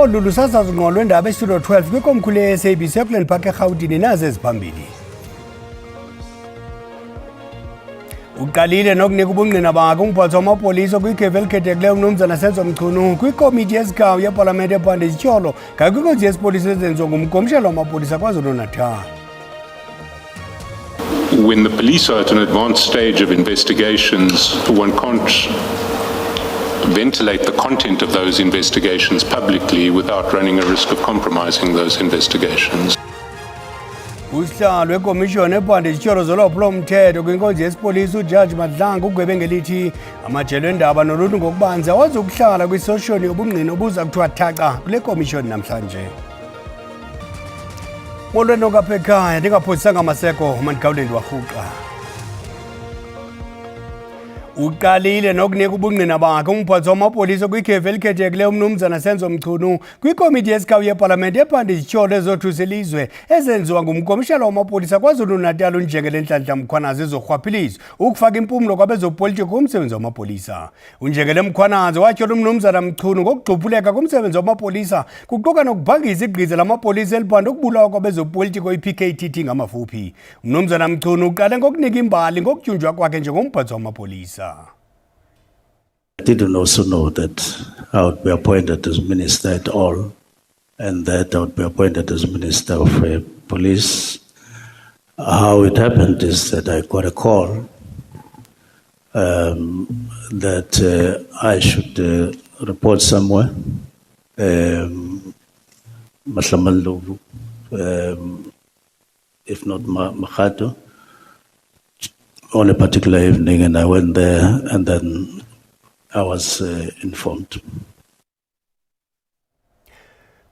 Olu lusasazo ngqo lwendaba estudio 12 kwikomkhulu le-SABC eKulen Park eRhawutini nazi eziphambili. Uqalile nokunika ubungqina bakhe umphathi wamapolisa kwikhefu elikhethekileyo uMnumzana Senzo Mchunu kwikomiti yesigawu yepalamente ephanda ityholo ngakwinkonzo yesipolisa ezenziwa ngumkomishana wamapolisa KwaZulu-Natal. When the police are at an advanced stage of investigations, one can't ventilate the content of those investigations publicly without running a risk of compromising those investigations. Usihlalo wekomishoni ephanda ityholo zolwaphulo-mthetho kwinkonzo yesipolisa uJaji Madlanga ugwebe ngelithi amajelo endaba noluntu ngokubanzi awazi ukuhlala kwisoshoni yobungqina obuza kuthiwa thaca kule komishoni namhlanje. Molweni nokapha ekhaya ndingaphosisanga maseko mandigawule ndiwarhuqa. Uqalile nokunika ubungqina bakhe umphathi wamapolisa kwikhefu elikhethekileyo uMnumzana Senzo Mchunu kwikomiti yesigawu yepalamente ephanda ityholo ezothusa ilizwe ezenziwa ngumkomishana wamapolisa KwaZulu-Natal uNjengele Nhlanhla Mkhwanazi ezorhwaphilizo ukufaka impumlo kwabezopolitiko kumsebenzi wamapolisa. uNjengele Mkhwanazi watyhola uMnumzana Mchunu ngokugxuphuleka kumsebenzi wamapolisa kuquka nokubhangisa igqiza lamapolisa eliphanda ukubulawa kwabezopolitiko i-PKTT ngamafuphi. uMnumzana Mchunu uqale ngokunika imbali ngokutyunjwa kwakhe njengomphathi wamapolisa. I didn't also know that I would be appointed as minister at all, and that I would be appointed as minister of police. How it happened is that I got a call that I should report somewhere, Mahlamalulu, if not Makhato, on a particular evening, and I went there, and then I was informed.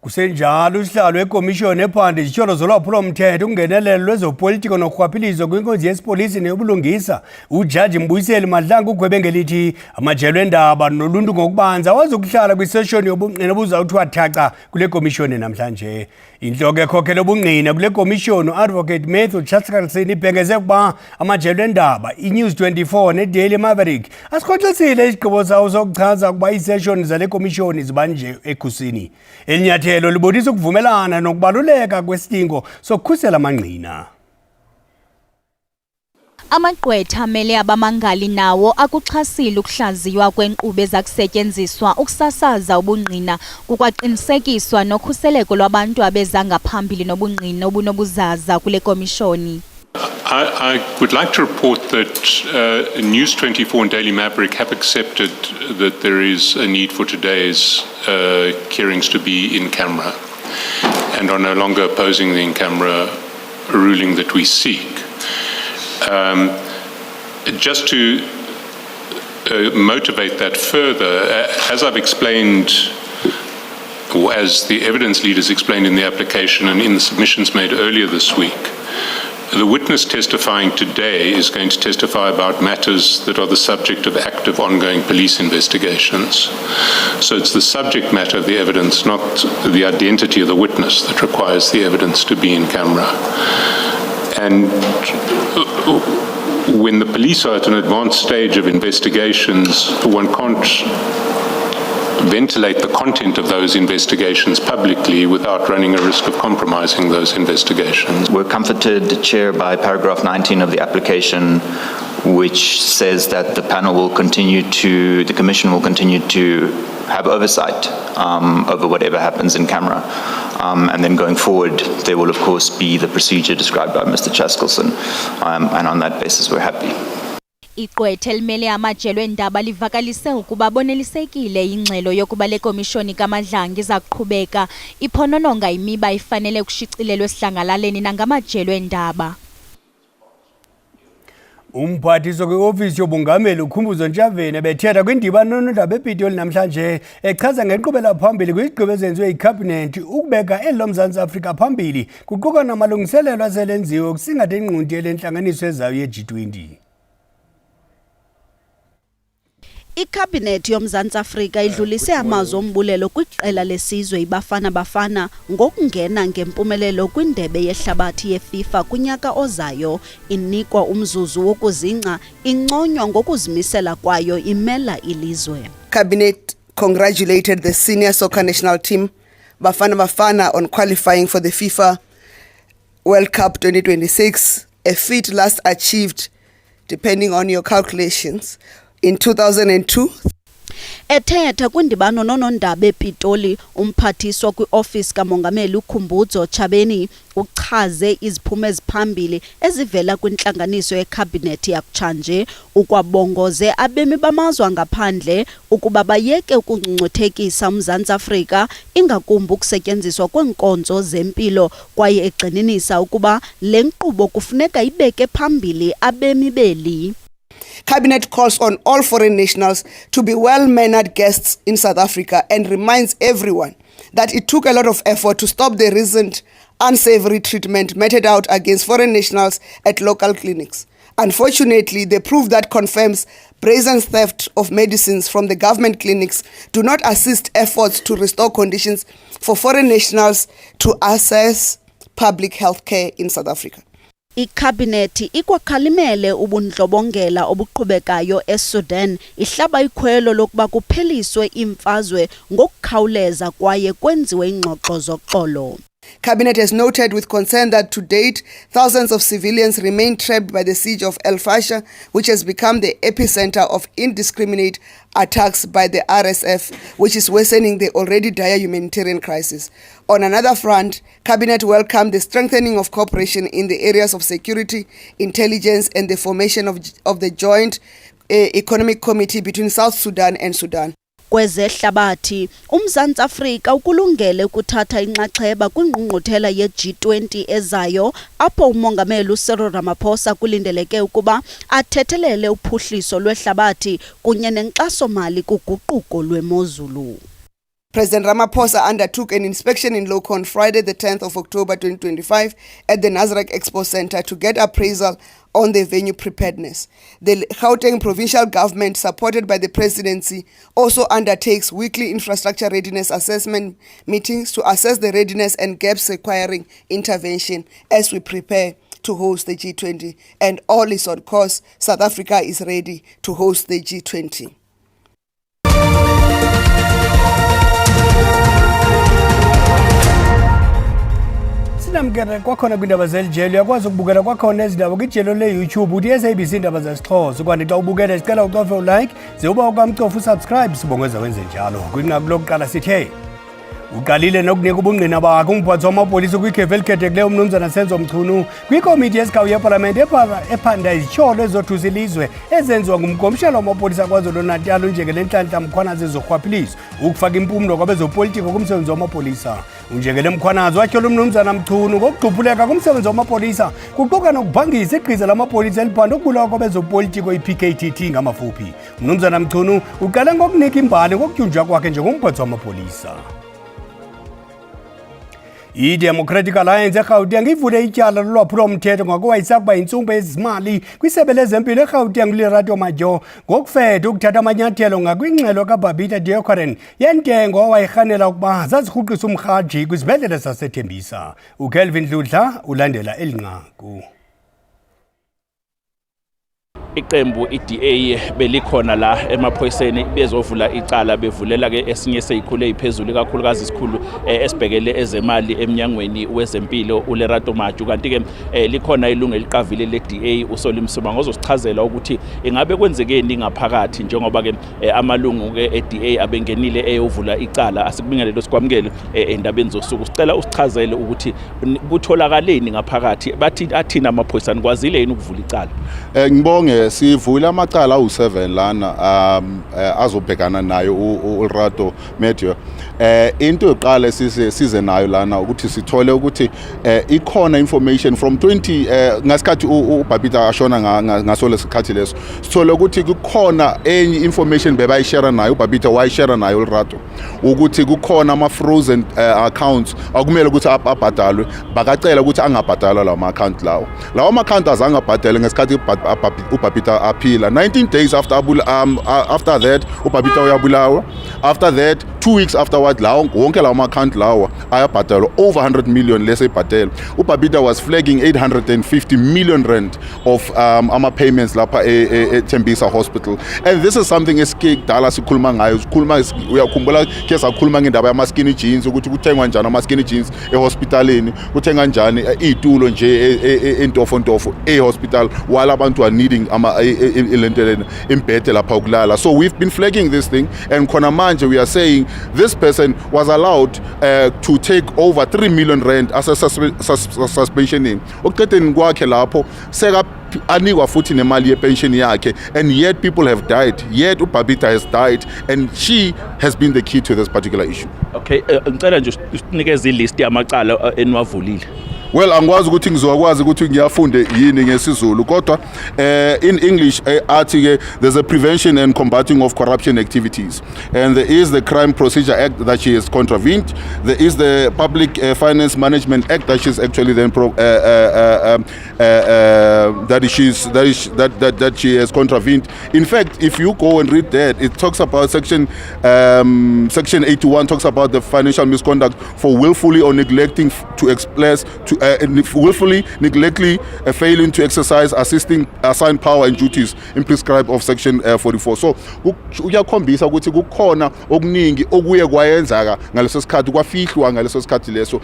Kusenjalo usihlalo wekomishoni ephanda ityholo zolwaphulo-mthetho ungenelelo lwezopolitiko norhwaphilizo kwinkonzo yesipolisa neyobulungisa uJaji Mbuyiseli Madlanga ugwebe ngelithi amajelo endaba noluntu ngokubanzi awazi ukuhlala kwiseshoni yobungqina obuza kuthiwa thaca kule komishoni namhlanje. Intloko ekhokhela ubungqina kule komishoni uAdvocate Matthew Chatskalson ibhengeze ukuba amajelo endaba iNews 24 neDaily Maverick asikhoxisile isigqibo sawo sokuchaza ukuba iiseshoni zale komishoni zibanje ekhusini. Elinyathelo libonisa ukuvumelana nokubaluleka kwesidingo sokukhusela amangqina. Amagqwetha amele abamangali nawo akuxhasile ukuhlaziywa kwenkqubo ezakusetyenziswa ukusasaza ubungqina kukwaqinisekiswa nokhuseleko lwabantu abeza ngaphambili nobungqina obunobuzaza kule komishoni. I would like to report that News 24 and Daily Maverick have accepted that there is a need for today's hearings to be in camera and are no longer opposing the in-camera ruling that we seek. Just to motivate that further, as I've explained, or as the evidence leaders explained in the application and in the submissions made earlier this week, the witness testifying today is going to testify about matters that are the subject of active ongoing police investigations. So it's the subject matter of the evidence, not the identity of the witness, that requires the evidence to be in camera. And when the police are at an advanced stage of investigations, one can't ventilate the content of those investigations publicly without running a risk of compromising those investigations. We're comforted, Chair, by paragraph 19 of the application, which says that the Commission will continue to have oversight over whatever happens in camera. And then going forward, there will of course be the procedure described by Mr. Chaskelson. And on that basis, we're happy. Igqwetha elimele amajelo endaba livakalise ukuba bonelisekile ingxelo yokuba le komishoni kaMadlanga iza kuqhubeka iphonononga imiba ifanele ukushicilelwa esihlangalaleni nangamajelo endaba. Umphathiswa kwiofisi yobungameli uKhumbuzo Ntshavheni bethetha kwindibano nondaba ePitoli namhlanje echaza ngenkqubela phambili kwizigqibo ezenziwe yiKhabhinethi ukubeka eli loMzantsi Afrika phambili kuquka namalungiselelo aselenziwe ukusingatha ingqunti elentlanganiso ezayo ye-G20. Ikhabhinethi yoMzantsi Afrika idlulise amazwi ombulelo kwiqela lesizwe iBafana Bafana ngokungena ngempumelelo kwindebe yehlabathi yeFIFA kunyaka ozayo, inikwa umzuzu wokuzingca, inconywa ngokuzimisela kwayo imela ilizwe. Cabinet congratulated the senior soccer national team Bafana Bafana on qualifying for the FIFA World Cup 2026, a feat last achieved, depending on your calculations, in 2002. Ethetha kwindibano nonondaba ePitoli, umphathiswa kwioffice kamongameli uKhumbudzo Chabeni uchaze iziphumo eziphambili ezivela kwintlanganiso yecabinet yakutshanje ukwabongoze abemi bamazwe ngaphandle ukuba bayeke ukungcungcuthekisa uMzantsi Afrika ingakumbi ukusetyenziswa kweenkonzo zempilo kwaye egxininisa ukuba le nkqubo kufuneka ibeke phambili abemi beli. Cabinet calls on all foreign nationals to be well-mannered guests in South Africa and reminds everyone that it took a lot of effort to stop the recent unsavory treatment meted out against foreign nationals at local clinics. Unfortunately, the proof that confirms brazen theft of medicines from the government clinics do not assist efforts to restore conditions for foreign nationals to access public health care in South Africa. Ikhabhinethi ikwakhalimele ubundlobongela obuqhubekayo eSudan ihlaba ikhwelo lokuba kupheliswe imfazwe ngokukhawuleza kwaye kwenziwe ingxoxo zoxolo. Cabinet has noted with concern that to date, thousands of civilians remain trapped by the siege of El Fasher, which has become the epicenter of indiscriminate attacks by the RSF, which is worsening the already dire humanitarian crisis. On another front, Cabinet welcomed the strengthening of cooperation in the areas of security, intelligence, and the formation of the Joint Economic Committee between South Sudan and Sudan. Kwezehlabathi, uMzantsi Afrika ukulungele ukuthatha inxaxheba kwingqungquthela ye-G20 ezayo apho umongameli uCyril Ramaphosa kulindeleke ukuba athethelele uphuhliso lwehlabathi kunye nenkxaso-mali kuguquko lwemozulu. President Ramaphosa undertook an inspection in Loko on Friday, the 10th of October 2025 at the Nasrec Expo Center to get appraisal on the venue preparedness. The Gauteng provincial government, supported by the presidency, also undertakes weekly infrastructure readiness assessment meetings to assess the readiness and gaps requiring intervention as we prepare to host the G20. And all is on course. South Africa is ready to host the G20. Sinamkele kwakhona kwindaba zelijelo uyakwazi ukubukela kwakhona ezindaba kwijelo le-YouTube uthi SABC indaba zesiXhosa ukwanti xa ubukela sicela ucofe ulike ze uba ukamcofa usubscribe sibongeza wenze njalo kwinqaku lokuqala sithe uqalile nokunika ubungqina bakhe umphathi wamapolisa kwikhefu elikhethekileyo umnumzana Senzo Mchunu kwikomiti yesigcawu yepalamente ephanda izityholo ezothusa ilizwe ezenziwa ngumkomishana wamapolisa KwaZulu-Natal uNjengele Nhlanhla Mkhwanazi ezorhwaphilizo ukufaka impumlo kwabezopolitiko kumsebenzi wamapolisa. uNjengele Mkhwanazi watyhola umnumzana Mchunu ngokugquphuleka kumsebenzi wamapolisa kuquka nokubhangisa igqiza lamapolisa eliphanda ukubulawa kwabezopolitiko i-PKTT ngamafuphi. umnumzana Mchunu uqale ngokunika imbali ngokutyunjwa kwakhe njengomphathi wamapolisa. I-Democratic Alliance eGauteng ivule ityala lolwaphulo-mthetho ngokuwayisakuba yintsumpo yezimali kwisebe lezempilo eGauteng uLerato Majo ngokufeda ukuthatha amanyathelo ngakwingxelo kaBabita Deokaran yentengo owayirhanela ukuba zazirhuqisa umrhaji kwizibhedlele saseThembisa. uKelvin Dludla ulandela elinqaku. Iqembu iDA belikhona la emaphoyiseni bezovula icala bevulela ke esinye seyikhulu eziphezulu kakhulukazi isikhulu esibhekele ezemali eminyangweni wezempilo uLerato Majo kanti ke likhona ilungu eliqavile leDA uSolimsuma ngozosichazela ukuthi ingabe kwenzekeni ngaphakathi njengoba ke amalungu ke eDA abengenile eyovula icala asikubingelelo sikwamukele endabeni zosuku sicela usichazele ukuthi kutholakaleni ngaphakathi bathi athina amaphoyisana kwazile yini ukuvula icala. Ngibonge sivula amacala awu7 lana azobhekana nayo uLerato Majo. Into yoqala size nayo lana ukuthi sithole ukuthi ikhona information from 20 ngasikhathi uBabita ashona ngaso lesikhathi leso sithole ukuthi kukhona enye information bebayishare nayo uBabita wayishare nayo uLerato ukuthi kukhona ama frozen accounts akumele ukuthi abhadalwe bakacela ukuthi angabhadalwa lawo account lawo account azange abhadale ngesikhathi uBabita aphila 19 days after that uBabita uyabulawa. After that 2 weeks afterward lawo wonke lawo account lawa ayabhatalwa over 100 million lese ibhatel. Ubabita was flagging 850 million rand of payments lapha eThembisa Hospital, and this is something esikudala sikhuluma ngayo. Uyakhumbula ke sakhuluma ngendaba yama skinny jeans ukuthi kuthengwa njani ama skinny jeans ehospitalini, kuthenga njani itulo nje entofontofo ehospital while abantu are needing ilenteleni imbhede lapha ukulala. So we've been flagging this thing, and khona manje we are saying this person was allowed to take over 3 million rand as a suspensioning. Okuqedeni kwakhe lapho seka anikwa futhi nemali yepension yakhe, and yet people have died, yet uBabita has died, and she has been the key to this particular issue. Okay, ngicela nje usinikeze ilist yamacala eniwavulile. Well, angikwazi ukuthi ngizokwazi ukuthi ngiyafunde yini ngesizulu, kodwa in English athi ke there's a prevention and combating of corruption activities, and there is the Crime Procedure Act that she has contravened, there is the Public Finance Management Act that she's actually then that she has contravened. In fact, if you go and read that, it talks about section 81 talks about the financial misconduct for willfully or neglecting to express to willfully, neglectfully failing to exercise assisting assigned power and duties in prescribed of section 44. So uyakhombisa ukuthi kukhona okuningi okuye kwayenzaka ngaleso sikhathi kwafihlwa ngaleso sikhathi leso.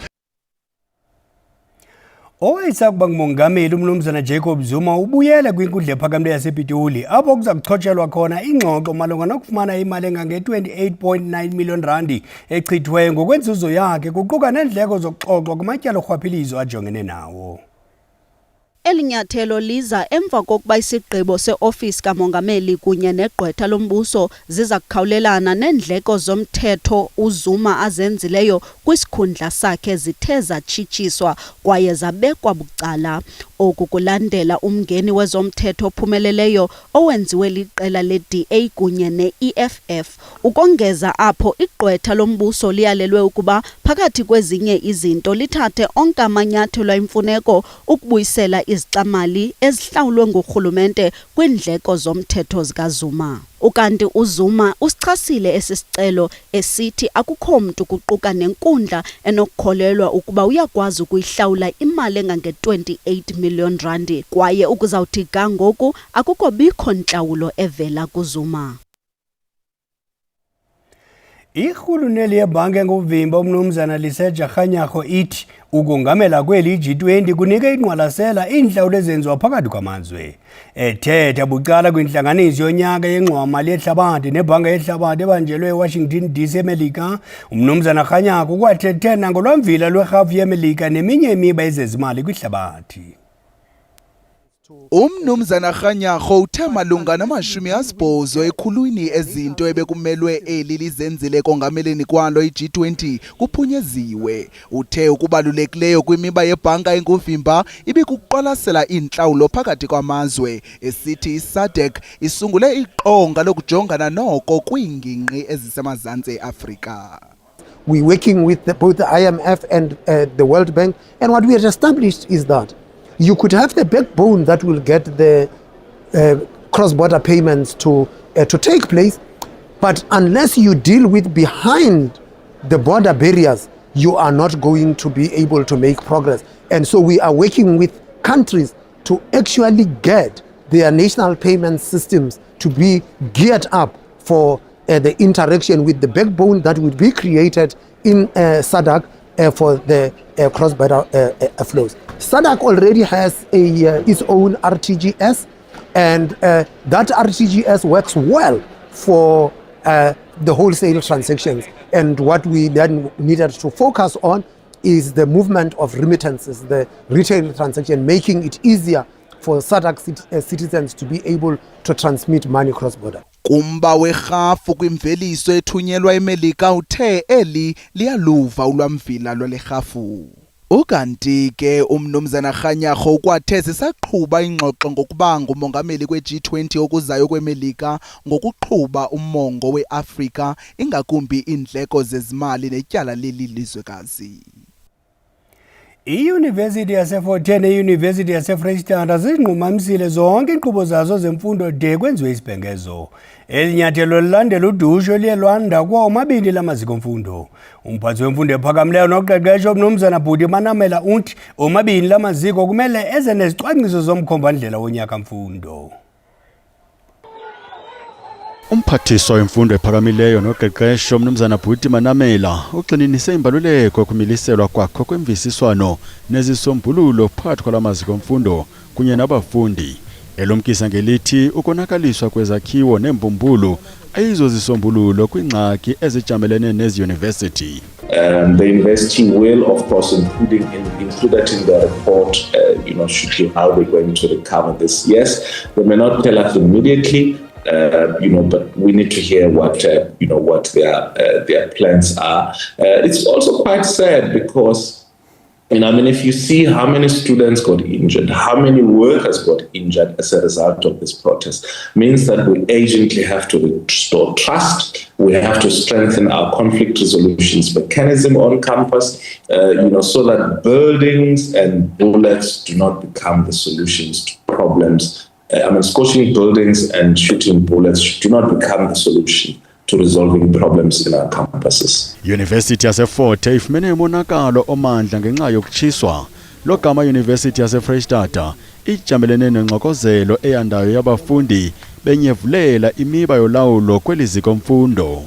Owayesakuba ngumongameli uMnumzana Jacob Zuma ubuyele kwinkundla ephakamileyo yasePitoli apho kuzakuxhotshelwa khona ingxoxo malunga nokufumana imali engange-28.9 million rand echithwe ngokwenzuzo yakhe kuquka neendleko zokuxoxwa kumatyala orhwaphilizo ajongene nawo. Elinyathelo liza emva kokuba isigqibo seofisi kamongameli kunye negqwetha lombuso ziza kukhawulelana neendleko zomthetho uZuma azenzileyo kwisikhundla sakhe zithe zatshitshiswa kwaye zabekwa bucala. Oku kulandela umngeni wezomthetho ophumeleleyo owenziwe liqela le-DA kunye ne-EFF. Ukongeza apho igqwetha lombuso liyalelwe ukuba phakathi kwezinye izinto lithathe onke amanyathelo ayimfuneko ukubuyisela izixamali ezihlawulwe ngurhulumente kwiindleko zomthetho zikaZuma. Ukanti uZuma usichasile esisicelo esithi akukho mntu kuquka nenkundla enokukholelwa ukuba uyakwazi ukuyihlawula imali engange-28 million rand kwaye ukuzawuthi ga ngoku akukho bikho ntlawulo evela kuZuma. Irhuluneli yebhanki enguvimba uMnumzana Lesetja Kganyago ithi ukongamela kweli G20 kunike inqwalasela iinhlawulo ezenziwa phakathi kwamazwe. Ethetha bucala kwintlanganiso yonyaka yengxowa-mali yehlabathi nebhanka yehlabathi ebanjelwe eWashington DC eMelika, uMnumzana Kganyago kwathethe nangolwamvila lwerhafu yeMelika neminye imiba yezezimali kwihlabathi. Umnumzana Kganyago uthe malunga na-80 ekhulwini ezinto ebekumelwe eli lizenzile kongameleni kwalo i-G20 kuphunyeziwe. Uthe ukubalulekileyo kwimiba yebhanka enguvimba ibikuqwalasela iintlawulo phakathi kwamazwe, esithi i-SADC isungule iqonga lokujongana noko kwiingingqi ezisemazantsi e-Afrika. We're working with both the IMF and the World Bank, and what we have established is that you could have the backbone that will get the cross-border payments to take place, but unless you deal with behind the border barriers, you are not going to be able to make progress. And so we are working with countries to actually get their national payment systems to be geared up for the interaction with the backbone that would be created in SADC for the cross-border flows. SADC already has its own RTGS, and that RTGS works well for the wholesale transactions. And what we then needed to focus on is the movement of remittances, the retail transaction, making it easier for SADC citizens to be able to transmit money cross-border. Kumba werhafu kwimveliso ethunyelwa eMelika uthe eli liyaluva ulwamvila lwale rhafu. Ukanti ke uMnumzana Kganyago ukwathe sisaqhuba ingxoxo ngokuba ngumongameli kwe-G20 okuzayo kweMelika ngokuqhuba umongo we-Afrika ingakumbi iindleko zezimali netyala leli lizwekazi. iYunivesithi yaseFort Hare neYunivesithi yaseFreystata zinqumamisile zonke inkqubo zazo zemfundo de kwenziwe isibhengezo. Elinyathelo lilandela udusho liye lwanda kuwo omabini lamaziko mfundo. Umphathi wemfundo ephakamileyo noqeqesho uMnumzana Bhuti Manamela uthi omabini lamaziko kumele eze nezicwangciso zomkhombandlela wonyaka mfundo. Umphathiswa wemfundo ephakamileyo noqeqesho uMnumzana Bhuti Manamela ugxininise imbaluleko kumiliselwa kwakho kwemvisiswano nezisombululo phakathi kwalamaziko mfundo kunye nabafundi. Elomkisa ngelithi ukonakaliswa kwezakhiwo nembumbulu ayizozisombululo kwingxaki ezijamelene neziyunivesithi. The university will, of course, included in the report, how they're going to recover this. Yes, they may not tell us immediately. But we need to hear what their plans are. It's also quite sad because, if you see how many students got injured, how many workers got injured as a result of this protest, means that we urgently have to restore trust. We have to strengthen our conflict resolutions mechanism on campus, so that buildings and bullets do not become the solutions to problems. Scorching buildings and shooting bullets do not become the solution to resolving problems in our campuses. University yaseFort Hare ifumene umonakalo omandla ngenxa yokutshiswa. Logama University yaseFreystata ijamelene nengxokozelo eyandayo yabafundi benyevulela imiba yolawulo kweliziko mfundo.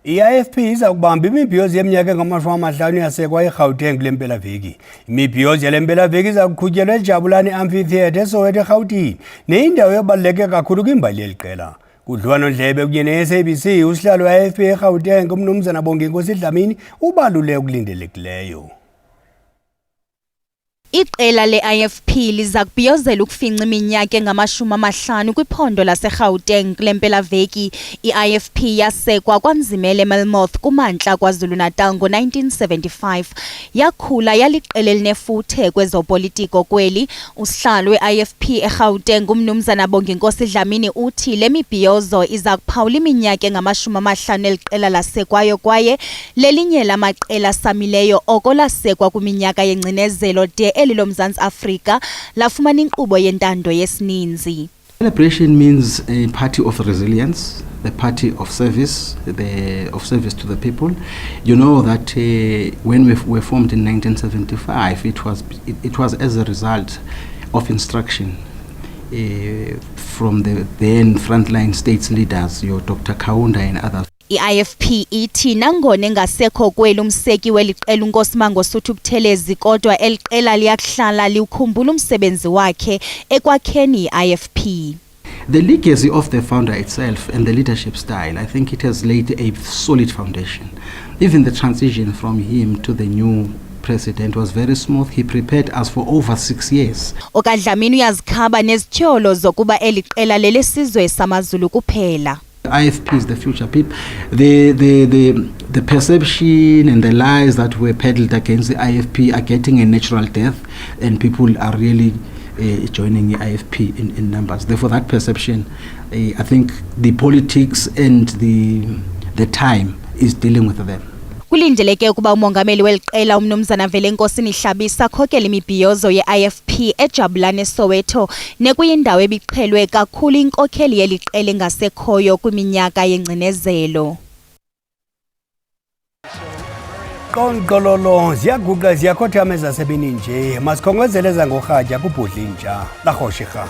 I-IFP iza kubamba imibhiyozo yeminyaka engama-50 yasekwa eGauteng kule mpelaveki. Imibhiyozo yale mpelaveki iza kuqhutyelwa eJabulani Amphitheatre eSoweto eGauteng neyindawo ebaluleke kakhulu kwimbali yeli qela. Kudliwano-ndlebe kunye ne-SABC usihlalo we-IFP eGauteng uMnumzana Bonginkosi Dlamini ubalule okulindelekileyo. Iqela le-IFP liza kubhiyozela ukufinca iminyaka engama-50 kwiphondo laseGauteng kule mpelaveki. I-IFP yasekwa kwaNzimele Melmoth kumantla KwaZulu-Natal ngo-1975. Yakhula yaliqela elinefuthe kwezopolitiko kweli. Usihlalo we-IFP eGauteng uMnumzana Bonginkosi Dlamini uthi le mibhiyozo iza kuphawula iminyaka engama-50 eliqela lasekwayo kwaye lelinye lamaqela samileyo oko lasekwa kwiminyaka yengcinezelo de elilomzantsi Afrika lafumana inkqubo yentando yesininzi. Celebration means a party of resilience, the party of service, of service to the people. You know that when we were formed in 1975, it was as a result of instruction from the then frontline states leaders, your Dr. Kaunda and others. I-IFP ithi nangona engasekho kweli umseki weliqela uNkosi Mangosuthu Buthelezi kodwa eliqela liyakuhlala liukhumbula umsebenzi wakhe ekwakheni i-IFP. The legacy of the founder itself and the leadership style, I think it has laid a solid foundation. Even the transition from him to the new president was very smooth. He prepared us for over 6 years. Okadlamini uyazikhaba nezithyolo zokuba eliqela lelesizwe samaZulu kuphela. IFP is the future. People, the perception and the lies that were peddled against the IFP are getting a natural death, and people are really joining the IFP in numbers. Therefore, that perception, I think the politics and the time is dealing with them. Kulindeleke ukuba umongameli weliqela uMnumzana Velenkosini Hlabisa akhokele imibhiyozo ye-IFP eJabulani eSoweto nekuyindawo ebiqhelwe kakhulu inkokheli yeliqela engasekhoyo kwiminyaka yengcinezelo. Qonqololo ziyaguqa ziyakhothama ezasebeni nje masikhongozele ngorhatya kubhodlinja la Gqoshiga.